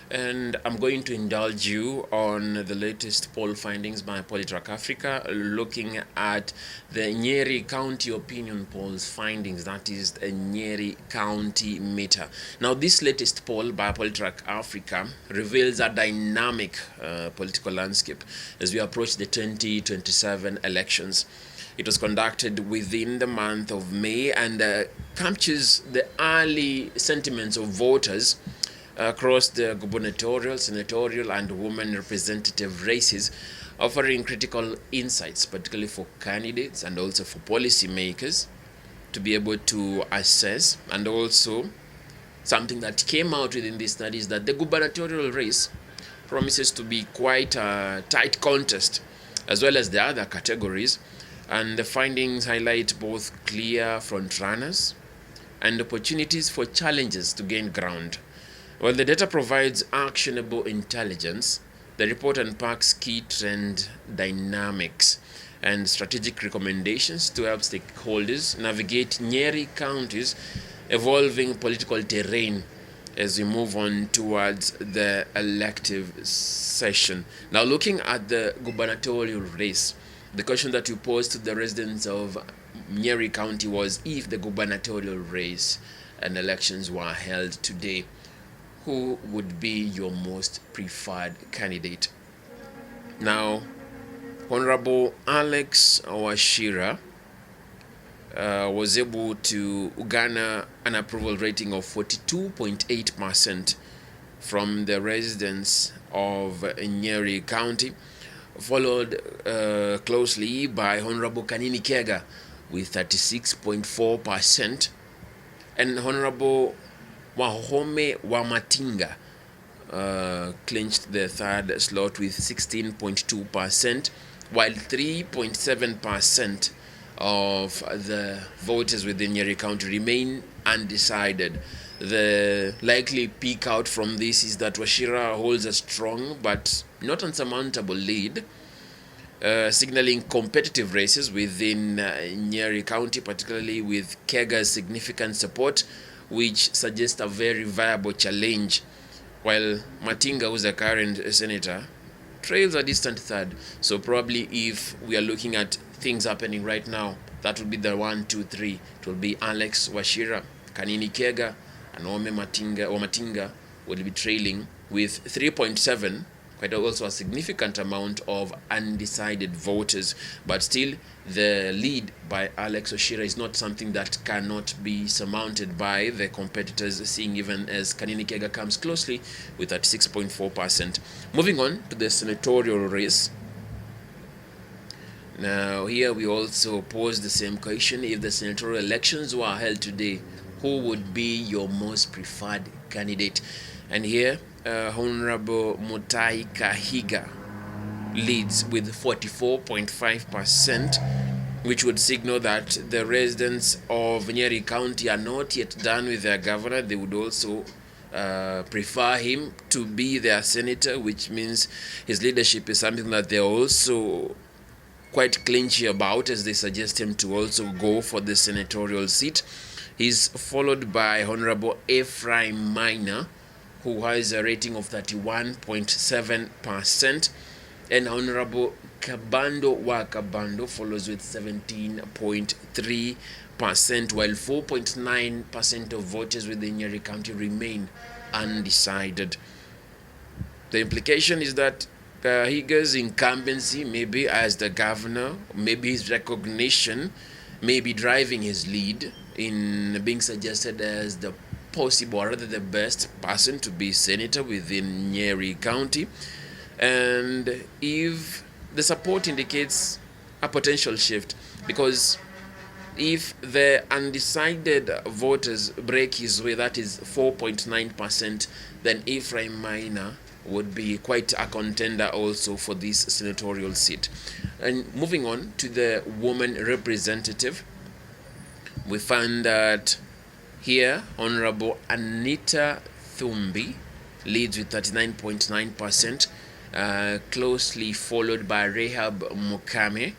And I'm going to indulge you on the latest poll findings by Polytrack Africa, looking at the Nyeri County Opinion Polls findings, that is the Nyeri County Meter. Now, this latest poll by Polytrack Africa reveals a dynamic political landscape as we approach the 2027 elections. It was conducted within the month of May and captures the early sentiments of voters across the gubernatorial, senatorial, and women representative races, offering critical insights, particularly for candidates and also for policy makers to be able to assess. And also, something that came out within this study is that the gubernatorial race promises to be quite a tight contest, as well as the other categories. And the findings highlight both clear frontrunners and opportunities for challenges to gain ground. While the data provides actionable intelligence, the report unpacks key trend dynamics and strategic recommendations to help stakeholders navigate Nyeri County's evolving political terrain as we move on towards the elective session. Now, looking at the gubernatorial race, the question that we posed to the residents of Nyeri County was, if the gubernatorial race and elections were held today, who would be your most preferred candidate? Now, Honorable Alex Washira was able to garner an approval rating of 42.8% from the residents of Nyeri County, followed closely by Honorable Kanini Kega with 36.4%, and Honorable Wamatinga clinched the third slot with 16.2%, while 3.7% of the voters within Nyeri County remain undecided. The likely peak out from this is that Washira holds a strong but not unsurmountable lead, signaling competitive races within Nyeri County, particularly with Kega's significant support, which suggests a very viable challenge, while Matinga, who's the current senator, trails a distant third. So probably if we are looking at things happening right now, that would be the 1, 2, 3. It will be Alex Washira, Kanini Kega, and Wamatinga will be trailing with 3.7, quite also a significant amount of undecided voters. But still, the lead by Alex Washira is not something that cannot be surmounted by the competitors, seeing even as Kanini Kega comes closely with 36.4%. Moving on to the senatorial race. Now, here we also pose the same question: if the senatorial elections were held today, who would be your most preferred candidate? And here, Honorable Mutai Kahiga leads with 44.5%, which would signal that the residents of Nyeri County are not yet done with their governor. They would also prefer him to be their senator, which means his leadership is something that they're also quite clinchy about, as they suggest him to also go for the senatorial seat. He's followed by Honorable Ephraim Minor, who has a rating of 31.7%, and Honorable Kabando Wakabando follows with 17.3%, while 4.9% of voters within Nyeri County remain undecided. The implication is that Higa's incumbency, maybe as the governor, maybe his recognition, may be driving his lead in being suggested as the possible, or rather the best person to be senator within Nyeri County. And if the support indicates a potential shift, because if the undecided voters break his way, that is 4.9%, then Ephraim Minor would be quite a contender also for this senatorial seat. And moving on to the woman representative, we find that here Honorable Anita Thumbi leads with 39.9%, closely followed by Rehab Mukame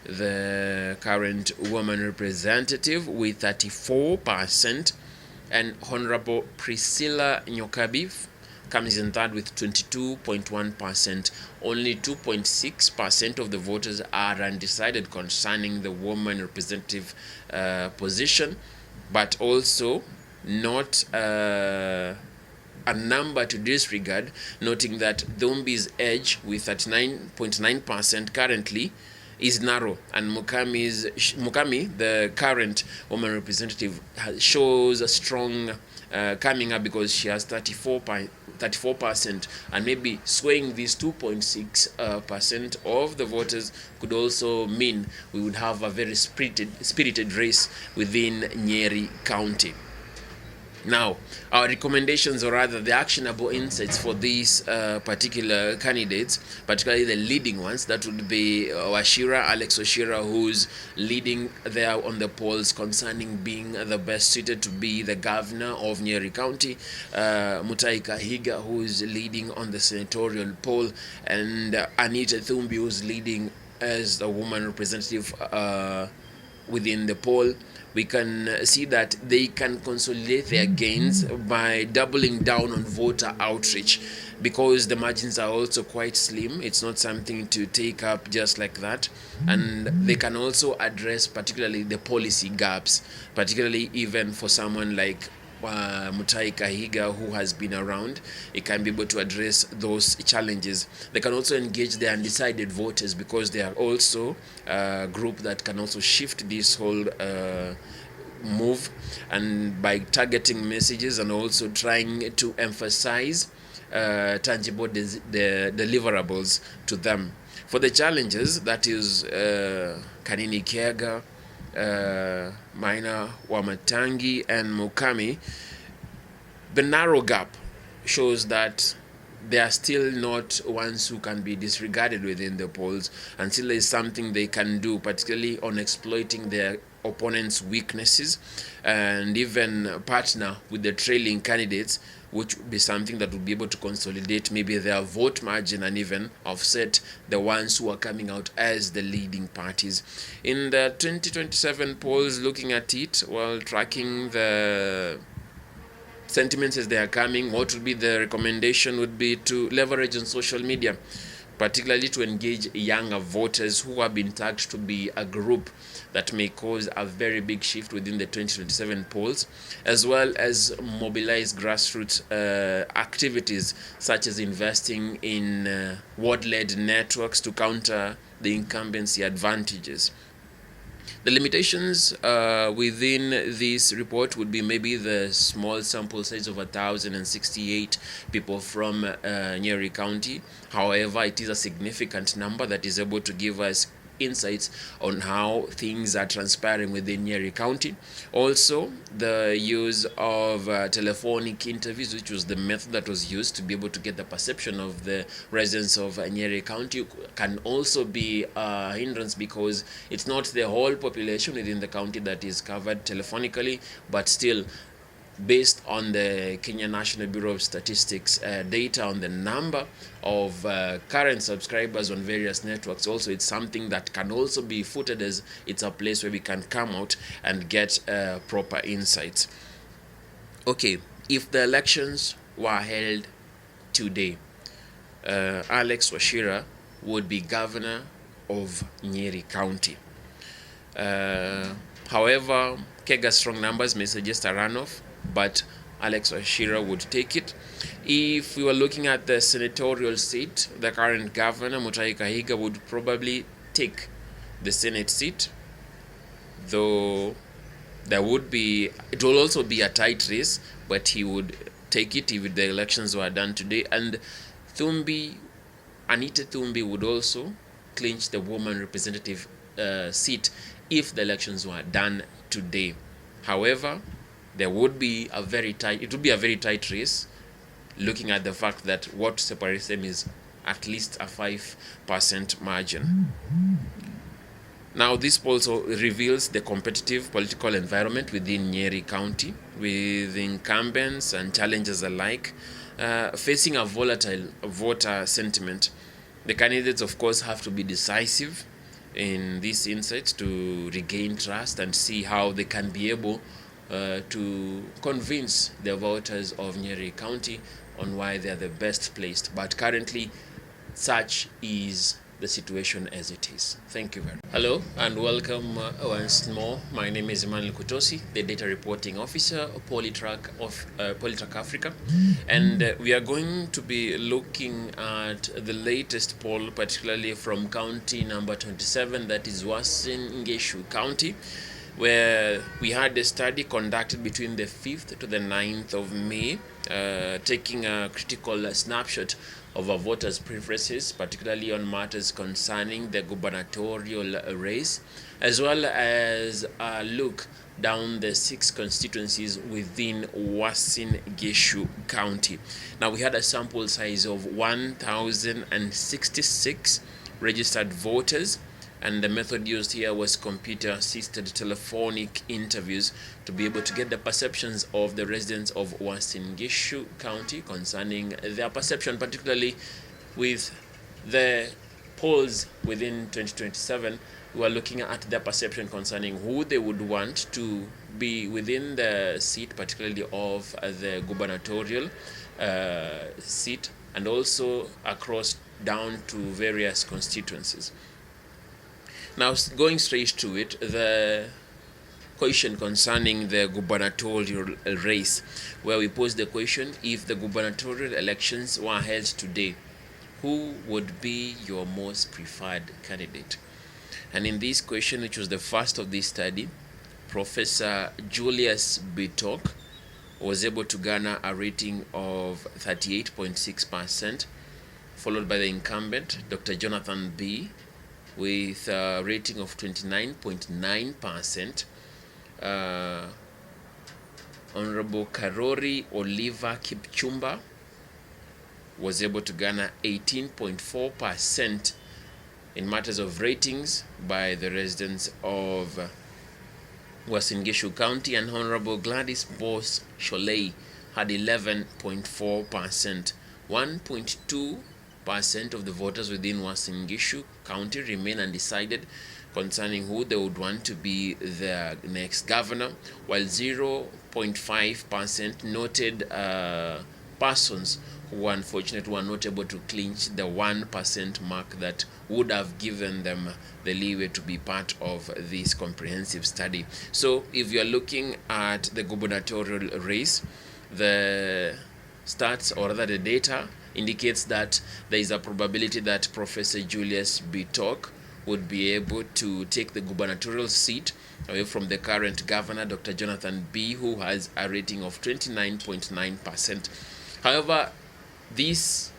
the current woman representative, with 34%, and Honorable Priscilla Nyokabi comes in third with 22.1%. Only 2.6% of the voters are undecided concerning the woman representative position, but also not a number to disregard, noting that Thumbi's edge with 39.9% currently is narrow, and Mukami, the current woman representative, shows a strong coming up because she has 34%, and maybe swaying this 2.6% of the voters could also mean we would have a very spirited race within Nyeri County. Now, our recommendations, or rather the actionable insights for these particular candidates, particularly the leading ones, that would be Alex Wachira, who's leading there on the polls concerning being the best suited to be the governor of Nyeri County, Mutahi Kahiga, who's leading on the senatorial poll, and Anita Thumbi, who's leading as the woman representative within the poll. We can see that they can consolidate their gains by doubling down on voter outreach, because the margins are also quite slim. It's not something to take up just like that. And they can also address particularly the policy gaps, particularly even for someone like Mutahi Kahiga, who has been around. It can be able to address those challenges. They can also engage the undecided voters, because they are also a group that can also shift this whole move, and by targeting messages and also trying to emphasize tangible deliverables to them. For the challenges, that is Kanini Kiega, Maina Wamatangi, and Mukami, the narrow gap shows that they are still not ones who can be disregarded within the polls, until there is something they can do, particularly on exploiting their opponents' weaknesses, and even partner with the trailing candidates, which would be something that would be able to consolidate maybe their vote margin and even offset the ones who are coming out as the leading parties. In the 2027 polls, looking at it while tracking the sentiments as they are coming, what would be the recommendation would be to leverage on social media, particularly to engage younger voters who have been tagged to be a group that may cause a very big shift within the 2027 polls, as well as mobilize grassroots activities such as investing in ward-led networks to counter the incumbency advantages. The limitations within this report would be maybe the small sample size of 1,068 people from Nyeri County. However, it is a significant number that is able to give us insights on how things are transpiring within Nyeri County. Also, the use of telephonic interviews, which was the method that was used to be able to get the perception of the residents of Nyeri County, can also be a hindrance, because it's not the whole population within the county that is covered telephonically, but still, based on the Kenya National Bureau of Statistics data on the number of current subscribers on various networks, also it's something that can also be footed as it's a place where we can come out and get proper insights. Okay, if the elections were held today, Alex Wachira would be governor of Nyeri County. However, Kega's strong numbers may suggest a runoff, but Alex Wachira would take it. If we were looking at the senatorial seat, the current governor, Mutahi Kahiga, would probably take the Senate seat, though it will also be a tight race, but he would take it if the elections were done today. And Anita Thumbi would also clinch the woman representative seat if the elections were done today. However, it would be a very tight race, looking at the fact that what separates them is at least a 5% margin. Now, this also reveals the competitive political environment within Nyeri County, with incumbents and challengers alike facing a volatile voter sentiment. The candidates, of course, have to be decisive in these insights to regain trust and see how they can be able to convince the voters of Nyeri County on why they are the best placed. But currently, such is the situation as it is. Thank you very much. Hello and welcome once more. My name is Emmanuel Kutosi, the Data Reporting Officer of Polytrack Africa, and we are going to be looking at the latest poll, particularly from county number 27, that is Uasin Gishu County, where we had a study conducted between the 5th to the 9th of May, taking a critical snapshot of our voters' preferences, particularly on matters concerning the gubernatorial race, as well as a look down the 6 constituencies within Uasin Gishu County. Now, we had a sample size of 1,066 registered voters, and the method used here was computer-assisted telephonic interviews to be able to get the perceptions of the residents of Uasin Gishu County concerning their perception, particularly with the polls within 2027. We are looking at their perception concerning who they would want to be within the seat, particularly of the gubernatorial seat, and also across down to various constituencies. Now, going straight to it, the question concerning the gubernatorial race, where we posed the question: if the gubernatorial elections were held today, who would be your most preferred candidate? And in this question, which was the first of this study, Professor Julius Bitok was able to garner a rating of 38.6%, followed by the incumbent, Dr. Jonathan B., with a rating of 29.9%. Honorable Karori Oliver Kipchumba was able to garner 18.4% in matters of ratings by the residents of Uasin Gishu County, and Honorable Gladys Boss Sholei had 11.4%. 1.2% of the voters within Uasin Gishu County remain undecided concerning who they would want to be the next governor, while 0.5% noted persons who unfortunately were not able to clinch the 1% mark that would have given them the leeway to be part of this comprehensive study. So if you're looking at the gubernatorial race, the stats, or rather the data, indicates that there is a probability that Professor Julius Bitok would be able to take the gubernatorial seat away from the current governor, Dr. Jonathan B., who has a rating of 29.9%. However, this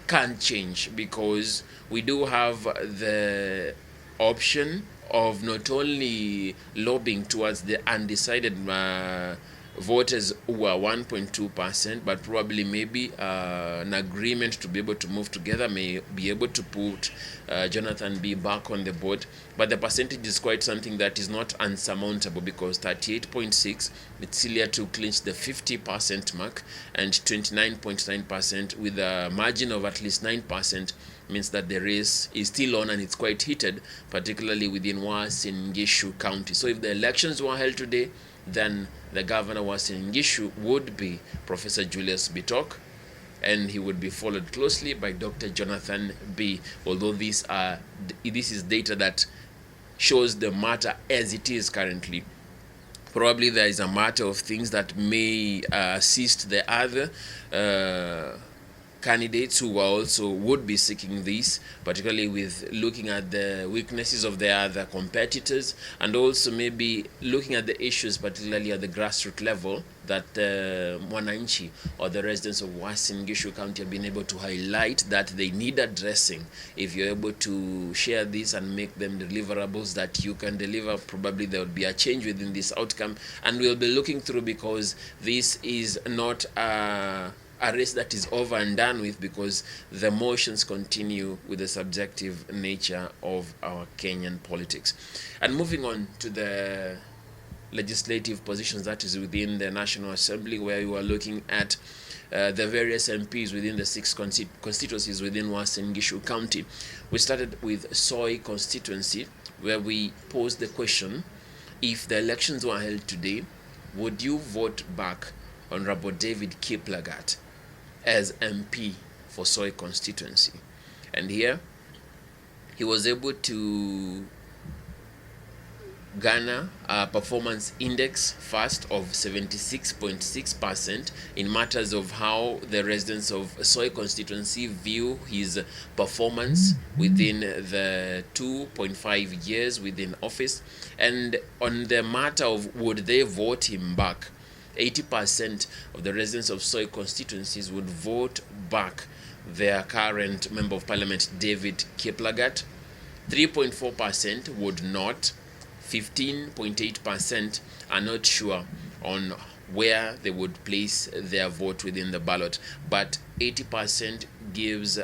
can change because we do have the option of not only lobbying towards the undecided voters who are 1.2%, but probably maybe an agreement to be able to move together may be able to put Jonathan B. back on the board. But the percentage is quite something that is not unsurmountable, because 38.6, it's still here to clinch the 50% mark, and 29.9% with a margin of at least 9% means that the race is still on and it's quite heated, particularly within Uasin Gishu County. So if the elections were held today, then the governor of Uasin Gishu would be Professor Julius Bitok, and he would be followed closely by Dr. Jonathan B. Although this is data that shows the matter as it is currently. Probably there is a matter of things that may assist the other candidates who also would be seeking this, particularly with looking at the weaknesses of the other competitors, and also maybe looking at the issues, particularly at the grassroots level, that Mwananchi or the residents of Uasin Gishu County have been able to highlight that they need addressing. If you're able to share this and make them deliverables that you can deliver, probably there would be a change within this outcome. And we'll be looking through, because this is not a race that is over and done with, because the motions continue with the subjective nature of our Kenyan politics. And moving on to the legislative positions, that is within the National Assembly, where we are looking at the various MPs within the 6 constituencies within Uasin Gishu County. We started with Soy constituency, where we posed the question, if the elections were held today, would you vote back Honorable David Kiplagat as MP for Soy constituency? And here he was able to garner a performance index first of 76.6% in matters of how the residents of Soy constituency view his performance within the 2.5 years within office, and on the matter of would they vote him back, 80% of the residents of Soy constituencies would vote back their current Member of Parliament David Kiplagat. 3.4% would not. 15.8% are not sure on where they would place their vote within the ballot, but 80% gives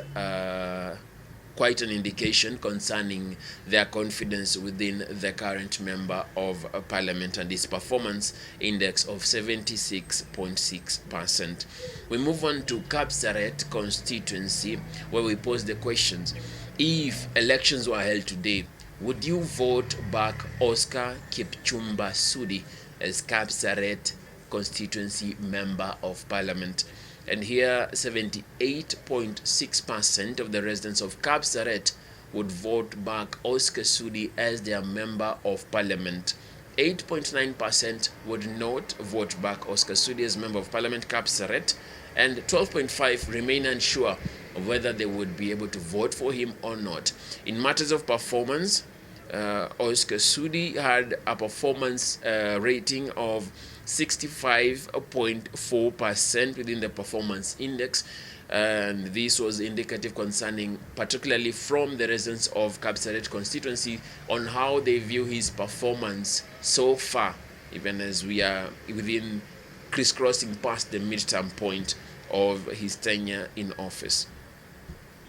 quite an indication concerning their confidence within the current Member of Parliament and his performance index of 76.6%. We move on to Kapsaret constituency, where we pose the questions. If elections were held today, would you vote back Oscar Kipchumba Sudi as Kapsaret constituency Member of Parliament? And here 78.6% of the residents of Kapsaret would vote back Oscar Sudi as their Member of Parliament. 8.9% would not vote back Oscar Sudi as Member of Parliament Kapsaret, and 12.5% remain unsure of whether they would be able to vote for him or not. In matters of performance, Oscar Sudi had a performance rating of 65.4% within the performance index, and this was indicative concerning, particularly from the residents of Kapsaret constituency, on how they view his performance so far, even as we are within crisscrossing past the midterm point of his tenure in office.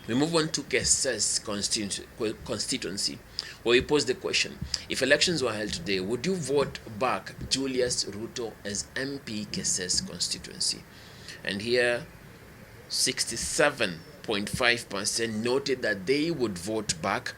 We move on to Keses constituency, where we pose the question, if elections were held today, would you vote back Julius Ruto as MP Keses constituency? And here 67.5% noted that they would vote back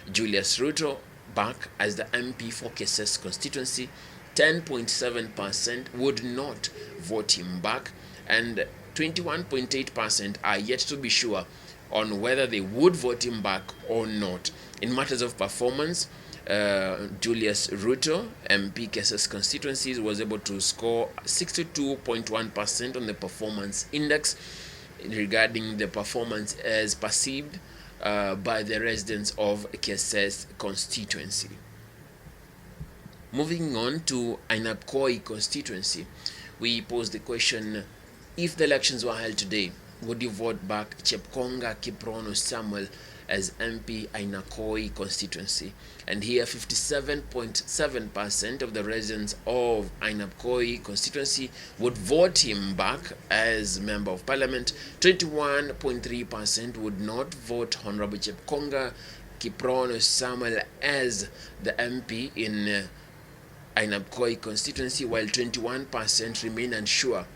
Julius Ruto back as the MP for Keses constituency. 10.7% would not vote him back, and 21.8% are yet to be sure on whether they would vote him back or not. In matters of performance, Julius Ruto, MP Keses constituencies, was able to score 62.1% on the performance index regarding the performance as perceived by the residents of Keses constituency. Moving on to Ainabkoi constituency, we pose the question, if the elections were held today, would you vote back Chepkonga Kiprono Samuel as MP Ainabkoi constituency? And here 57.7% of the residents of Ainabkoi constituency would vote him back as Member of Parliament. 21.3% would not vote Honorable Chepkonga Kiprono Samuel as the MP in Ainabkoi constituency, while 21% remain unsure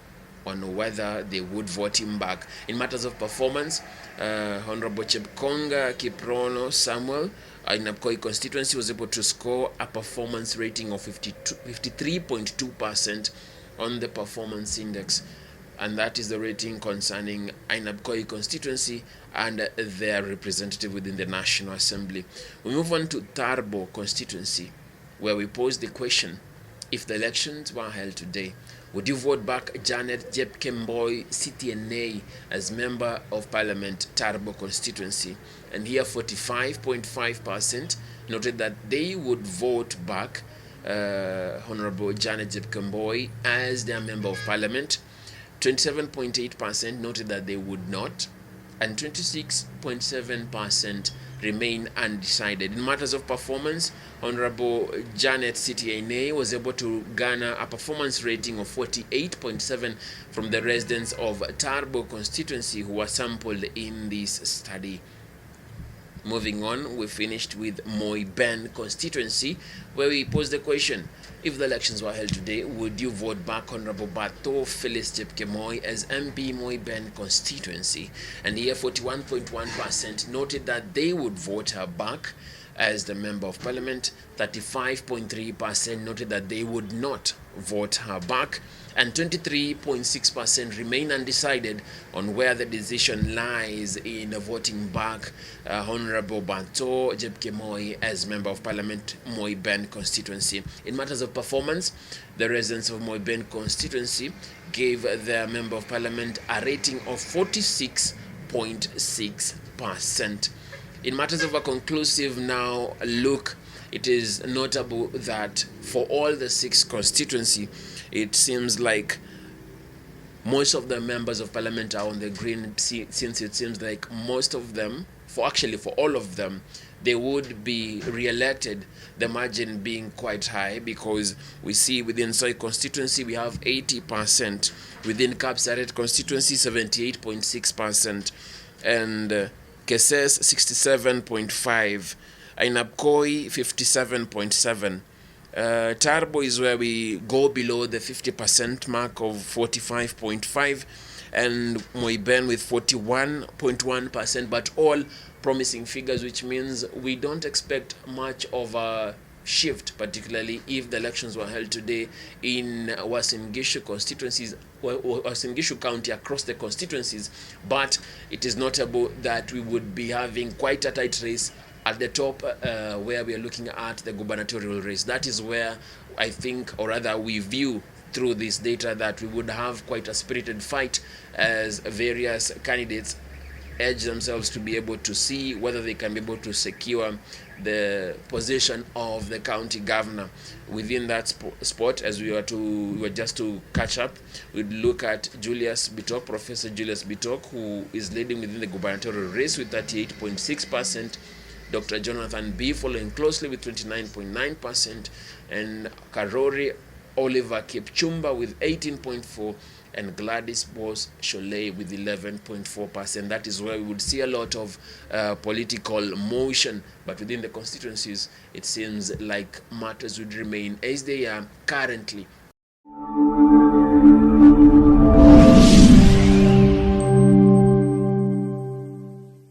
on whether they would vote him back. In matters of performance, Honorable Chepkonga Kiprono Samuel, Ainabkoi constituency, was able to score a performance rating of 53.2% on the performance index, and that is the rating concerning Ainabkoi constituency and their representative within the National Assembly. We move on to Tarbo constituency, where we pose the question, if the elections were held today, would you vote back Janet Jepkemboi CTNA as Member of Parliament Tarbo constituency? And here 45.5% noted that they would vote back Honorable Janet Jepkemboi as their Member of Parliament. 27.8% noted that they would not, and 26.7% remain undecided. In matters of performance, Honorable Janet CTNA was able to garner a performance rating of 48.7 from the residents of Tarbo constituency who were sampled in this study. Moving on, we finished with Moi Ben constituency, where we posed the question: if the elections were held today, would you vote back Honorable Bato Phyllis Chepkemoi as MP Moi Ben constituency? And here 41.1% noted that they would vote her back as the Member of Parliament. 35.3% noted that they would not vote her back, and 23.6% remain undecided on where the decision lies in voting back Honorable Bato Chepkemoi as Member of Parliament, Moi Ben constituency. In matters of performance, the residents of Moi Ben constituency gave their Member of Parliament a rating of 46.6%. In matters of a conclusive now look, it is notable that for all the 6 constituency, it seems like most of the members of parliament are on the green, since it seems like most of them, for all of them, they would be re-elected, the margin being quite high, because we see within Soy constituency we have 80%, within Kapsaret constituency 78.6%, and Keses 67.5%, Ainabkoi 57.7%. Tarbo is where we go below the 50% mark of 45.5%, and Moi Ben with 41.1%, but all promising figures, which means we don't expect much of a shift, particularly if the elections were held today in Uasin Gishu constituencies, Uasin Gishu County, across the constituencies. But it is notable that we would be having quite a tight race at the top, where we are looking at the gubernatorial race. That is where I think, or rather we view through this data, that we would have quite a spirited fight as various candidates edge themselves to be able to see whether they can be able to secure the position of the county governor. Within that spot, as we were just to catch up, we'd look at Professor Julius Bitok, who is leading within the gubernatorial race with 38.6%. Dr. Jonathan B following closely with 29.9%, and Karori Oliver Kipchumba with 18.4%, and Gladys Boss Sholei with 11.4%. That is where we would see a lot of political motion, but within the constituencies, it seems like matters would remain as they are currently.